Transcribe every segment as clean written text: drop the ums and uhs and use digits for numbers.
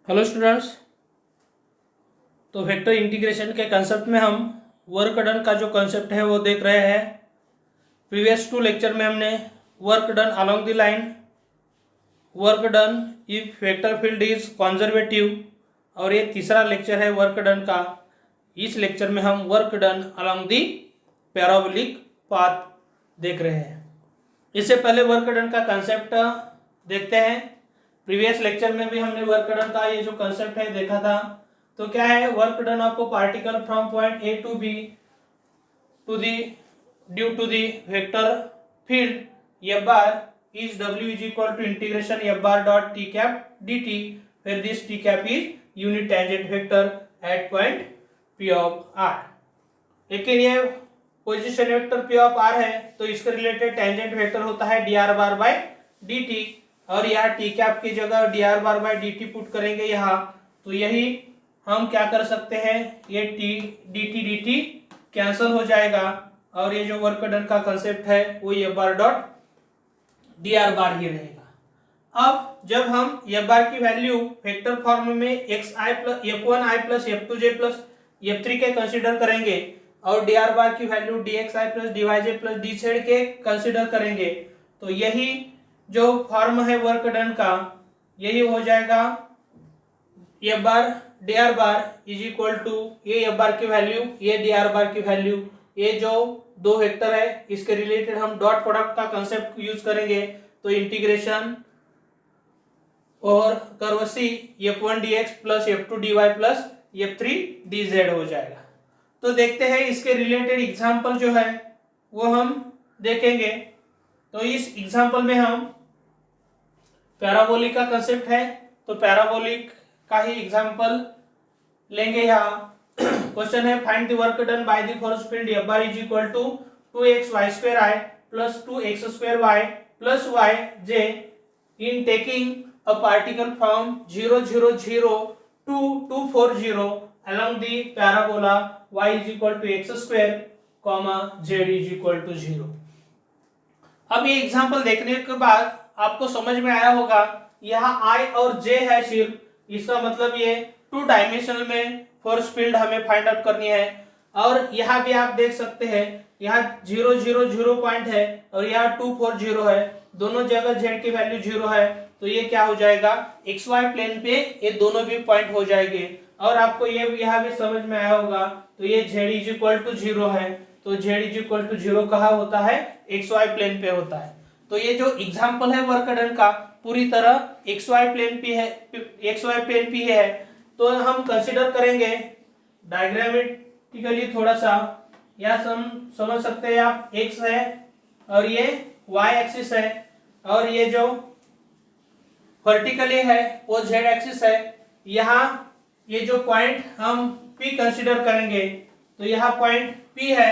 Hello students. तो vector integration के concept में हम वर्क डन का जो कंसेप्ट है वो देख रहे हैं। प्रीवियस 2 लेक्चर में हमने work done along the line, work done if vector field is conservative, और ये तीसरा लेक्चर है वर्क डन का। इस लेक्चर में हम work done along the parabolic path देख रहे हैं। इससे पहले वर्क डन का कंसेप्ट देखते हैं। प्रीवियस लेक्चर में भी हमने वर्क डन का ये जो कंसेप्ट है देखा था। तो क्या है work done of a particle from point A to B to the due to the vector field F bar is W is equal to integration F bar dot T cap D T, where this T cap is unit tangent vector at point P of R. लेकिन ये position vector P of R है तो इसके related tangent vector होता है D are bar by D T, और यहाँ T cap की जगह D are bar by D T put करेंगे यहाँ। तो यही हम क्या कर सकते हैं, ये टी डी टी कैंसिल हो जाएगा और ये जो वर्क डन का कंसेप्ट है वो f bar dot d are bar ही रहेगा। अब जब हम एफ बार की वैल्यू वेक्टर फॉर्म में x i plus f one i plus F two j plus F three k consider करेंगे और डी आर बार की value d x i plus d y j plus d z k consider करेंगे, तो यही जो form है work done का यही हो जाएगा F bar D are bar is equal to ये एफ बार की वैल्यू ये डी आर बार की वैल्यू, ये जो दो वेक्टर है इसके रिलेटेड हम डॉट प्रोडक्ट का कंसेप्ट यूज करेंगे। तो इंटीग्रेशन और curve C F one D X plus F two D Y plus F three D Z हो जाएगा। तो देखते हैं इसके रिलेटेड एग्जाम्पल जो है वो हम देखेंगे। तो इस एग्जाम्पल में हम पैराबोलिक का कंसेप्ट है तो पैराबोलिक का ही एग्जाम्पल लेंगे। यहाँ क्वेश्चन है find the work done by the force field F bar is equal to 2x y square i plus 2x square y plus y j in taking a particle from 0 0 0 to 2 4 0 along the parabola y is equal to x square comma z is equal to 0। अब ये example देखने के बाद आपको समझ में आया होगा यहाँ I और J है सिर्फ, इसका मतलब ये 2 डायमेंशनल में फोर्स फील्ड हमें फाइंड आउट करनी है। और यहाँ भी आप देख सकते हैं यहाँ 0 0 0 पॉइंट है और यहाँ 2 4 0 है, दोनों जगह Z की वैल्यू 0 है। तो ये क्या हो जाएगा एक्स वाई प्लेन पे ये दोनों भी पॉइंट हो जाएंगे। और आपको ये यहाँ भी समझ में आया होगा तो ये Z इज इक्वल टू 0 है, तो Z इज इक्वल टू 0 कहाँ होता है एक्स वाई प्लेन पे होता है। तो ये जो एग्जाम्पल है वर्क डन का पूरी तरह एक्स वाई प्लेन पे है। तो हम कंसिडर करेंगे डायग्रामेटिकली थोड़ा सा, या समझ सकते हैं आप एक्स है और ये वाई एक्सिस है और ये जो वर्टिकली है वो जेड एक्सिस है। यहाँ ये जो पॉइंट हम P कंसिडर करेंगे तो यहाँ पॉइंट P है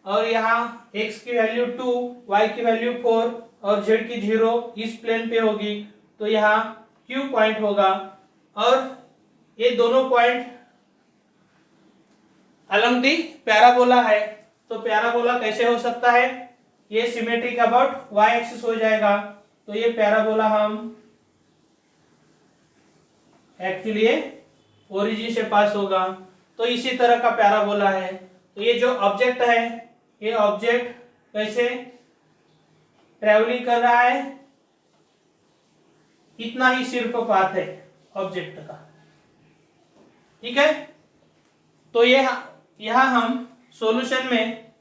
और यहाँ x की वैल्यू 2 y की वैल्यू 4 और z की 0 इस प्लेन पे होगी, तो यहाँ Q पॉइंट होगा। और ये दोनों पॉइंट अलॉन्ग दी पैराबोला है, तो पैराबोला कैसे हो सकता है, ये सिमेट्रिक अबाउट y एक्सिस हो जाएगा। तो ये पैराबोला हम एक्चुअली ओरिजिन से पास होगा, तो इसी तरह का पैराबोला है। तो ये जो ऑब्जेक्ट है ये ऑब्जेक्ट कैसे ट्रेवलिंग कर रहा है, इतना ही सिर्फ पाथ है ऑब्जेक्ट का, ठीक है। तो ये यहां हम सॉल्यूशन में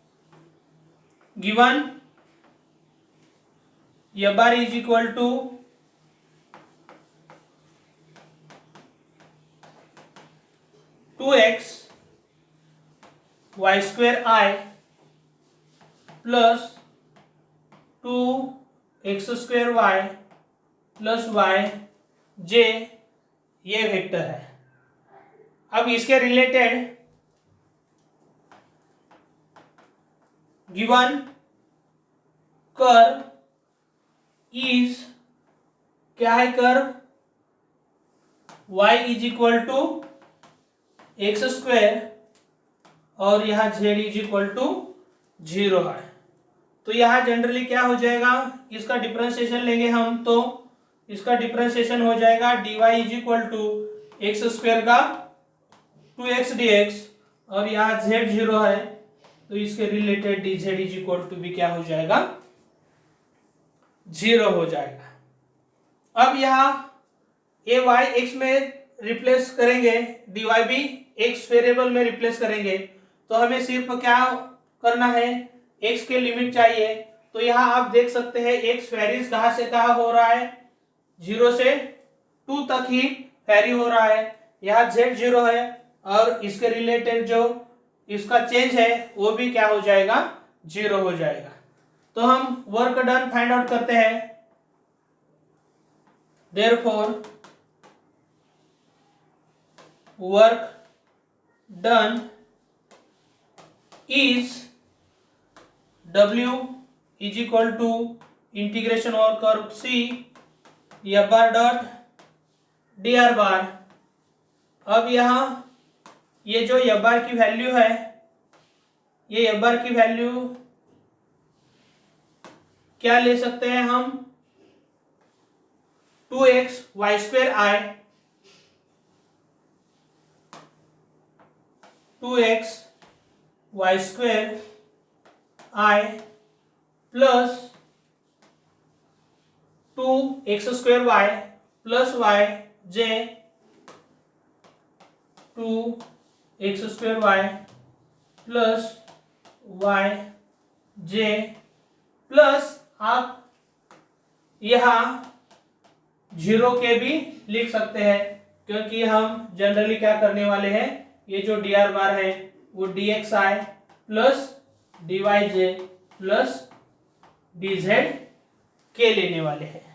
given F bar is equal to 2x y square i plus 2x square y plus y j ये वेक्टर है। अब इसके रिलेटेड गिवन कर्व इज क्या है, curve y is equal to X square और यहाँ z इज इक्वल टू 0 है। तो यहाँ जनरली क्या हो जाएगा, इसका डिफरेंशिएशन लेंगे हम तो इसका डिफरेंशिएशन हो जाएगा dy is equal to X square का 2x dx, और यहाँ z0 है तो इसके related dz is equal to भी क्या हो जाएगा, 0 हो जाएगा। अब यहाँ ए वाई एक्स में रिप्लेस करेंगे, dy भी एक्स वेरिएबल में रिप्लेस करेंगे, तो हमें सिर्फ क्या करना है, x के लिमिट चाहिए। तो यहाँ आप देख सकते हैं x वेरीज कहाँ से कहाँ हो रहा है, 0 से 2 तक ही वेरी हो रहा है। यहाँ z0 है और इसके रिलेटेड जो इसका चेंज है वो भी क्या हो जाएगा, 0 हो जाएगा। तो हम वर्क डन फाइंड आउट करते हैं। Therefore work done is W is equal to integration और curve C f bar dot dr bar. अब यहाँ ये जो f बार की वैल्यू है, ये f बार की वैल्यू क्या ले सकते हैं हम, 2x y square i, 2x y square i plus 2x square y plus y j 2x square y plus y j plus आप यहाँ 0 के भी लिख सकते हैं, क्योंकि हम जनरली क्या करने वाले हैं, ये जो dr बार है वो dxi plus dyj plus dz के लेने वाले हैं।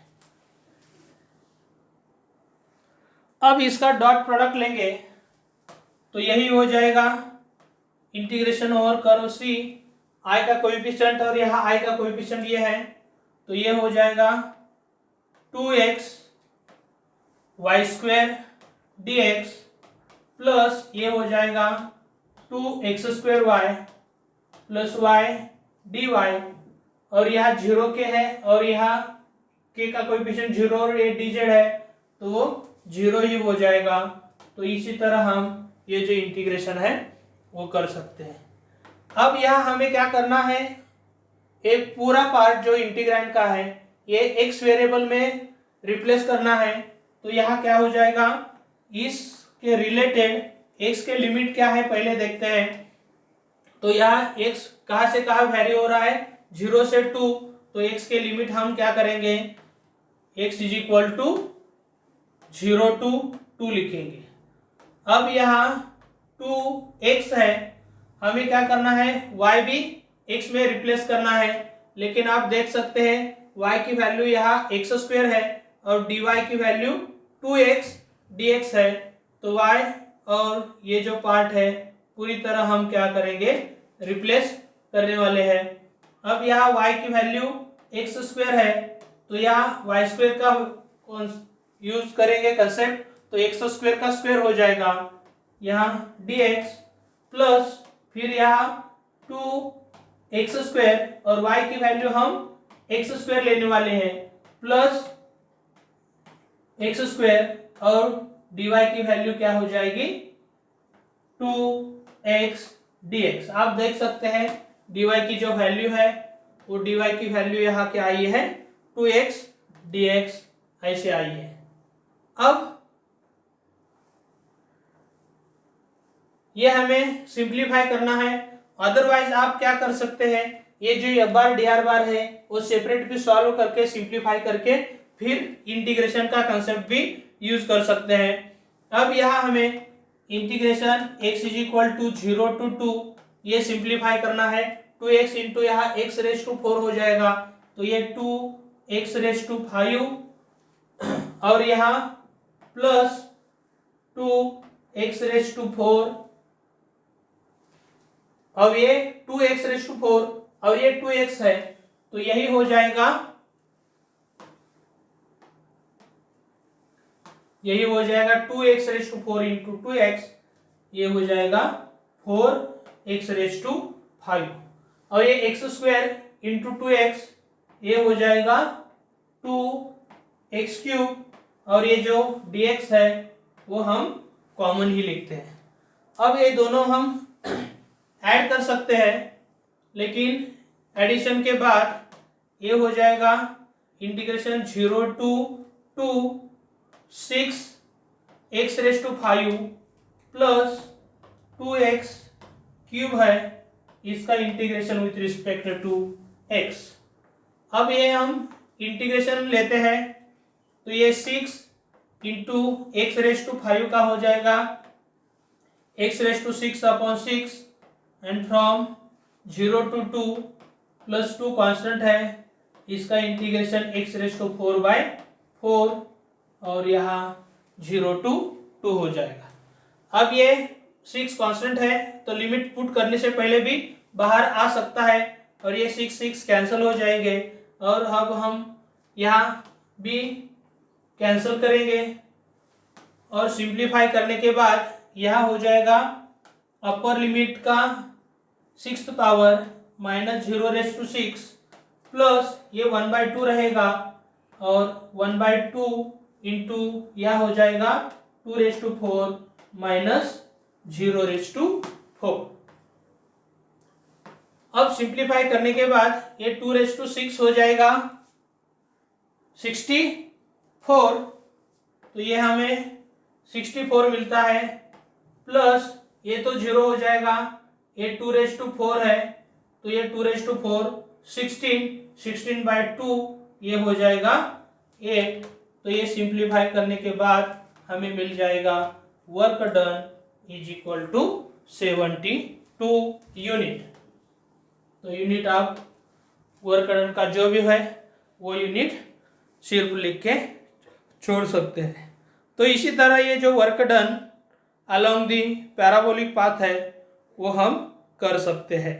अब इसका डॉट प्रोडक्ट लेंगे तो यही हो जाएगा integration over curve C, i का कोएफिशिएंट और यहाँ i का कोएफिशिएंट ये है, तो ये हो जाएगा 2x y square dx plus ये हो जाएगा 2x square y plus y dy, और यहाँ 0 के है और यहाँ k का कोएफिशिएंट 0 और ये dz है तो वो 0 ही हो जाएगा। तो इसी तरह हम ये जो इंटीग्रेशन है वो कर सकते हैं। अब यहाँ हमें क्या करना है, एक पूरा पार्ट जो इंटीग्रैंड का है ये x वेरिएबल में रिप्लेस करना है। तो यहाँ क्या हो जाएगा, इसके रिलेटेड x के लिमिट क्या है पहले देखते हैं। तो यहाँ x कहाँ से कहाँ वेरी हो रहा है, 0 से 2, तो x के लिमिट हम क्या करेंगे, x is equal to 0 to 2 लिखेंगे। अब यहाँ 2x है, हमें क्या करना है, y भी x में रिप्लेस करना है, लेकिन आप देख सकते हैं y की वैल्यू यहाँ x स्क्वायर है और dy की वैल्यू 2x dx है, तो y और ये जो पार्ट है पूरी तरह हम क्या करेंगे, रिप्लेस करने वाले हैं। अब यहाँ y की वैल्यू x स्क्वायर है तो यहाँ y स्क्वायर का यूज करेंगे कंसेप्ट, तो x स्क्वायर का स्क्वायर हो जाएगा यहाँ dx प्लस फिर यहाँ 2x स्क्वायर और y की वैल्यू हम x स्क्वायर लेने वाले हैं प्लस x स्क्वायर और dy की वैल्यू क्या हो जाएगी, 2x dx। आप देख सकते हैं dy की जो वैल्यू है वो dy की वैल्यू यहाँ क्या आई है, 2x dx ऐसे आई है। अब ये हमें सिंप्लीफाई करना है, अदरवाइज आप क्या कर सकते हैं, ये जो f बार dr बार है वो सेपरेट भी सॉल्व करके सिंप्लीफाई करके फिर इंटीग्रेशन का कंसेप्ट भी यूज कर सकते हैं। अब यहाँ हमें integration x is equal to 0 to 2 ये सिंप्लीफाई करना है, 2x इंटू यहाँ x रेज टू 4 हो जाएगा, तो ये 2x रेज टू 5 और यहाँ प्लस 2x रेज टू 4 और ये 2x रेज टू 4 और ये 2x है, तो यही हो जाएगा, यही हो जाएगा 2x raise to 4 into 2x, ये हो जाएगा 4x रेज टू 5 और ये x स्क्वायर इंटू 2x ये हो जाएगा 2x क्यूब और ये जो dx है वो हम कॉमन ही लिखते हैं। अब ये दोनों हम ऐड कर सकते हैं, लेकिन एडिशन के बाद ये हो जाएगा integration 0 to 6 x raise to 5 plus 2x cube है, इसका integration with respect to x। अब ये हम इंटीग्रेशन लेते हैं तो ये 6 इंटू एक्स रेज टू 5 का हो जाएगा x raise to 6/6 and from 0 to 2 plus 2 constant है, इसका इंटीग्रेशन x रेज टू 4/4 और यहाँ 0 to 2 हो जाएगा। अब ये 6 कांस्टेंट है तो लिमिट पुट करने से पहले भी बाहर आ सकता है और ये 6 कैंसिल हो जाएंगे और अब हम यहाँ भी कैंसिल करेंगे और सिंप्लीफाई करने के बाद यह हो जाएगा अपर लिमिट का 6th power minus 0 raise to 6 plus ये 1/2 रहेगा और 1/2 इंटू यह हो जाएगा 2 raise to 4 minus 0 raise to 4। अब सिंप्लीफाई करने के बाद ये 2 रेज टू 6 हो जाएगा 64, तो ये हमें 64 मिलता है प्लस ये तो 0 हो जाएगा, ये 2 रेज टू 4 है तो ये 2 रेज टू 4 16/2 ये हो जाएगा 8। तो ये सिंप्लीफाई करने के बाद हमें मिल जाएगा work done is equal to 72 unit. तो यूनिट आप वर्क डन का जो भी है वो यूनिट सिर्फ लिख के छोड़ सकते हैं। तो इसी तरह ये जो work done along the parabolic path है वो हम कर सकते हैं।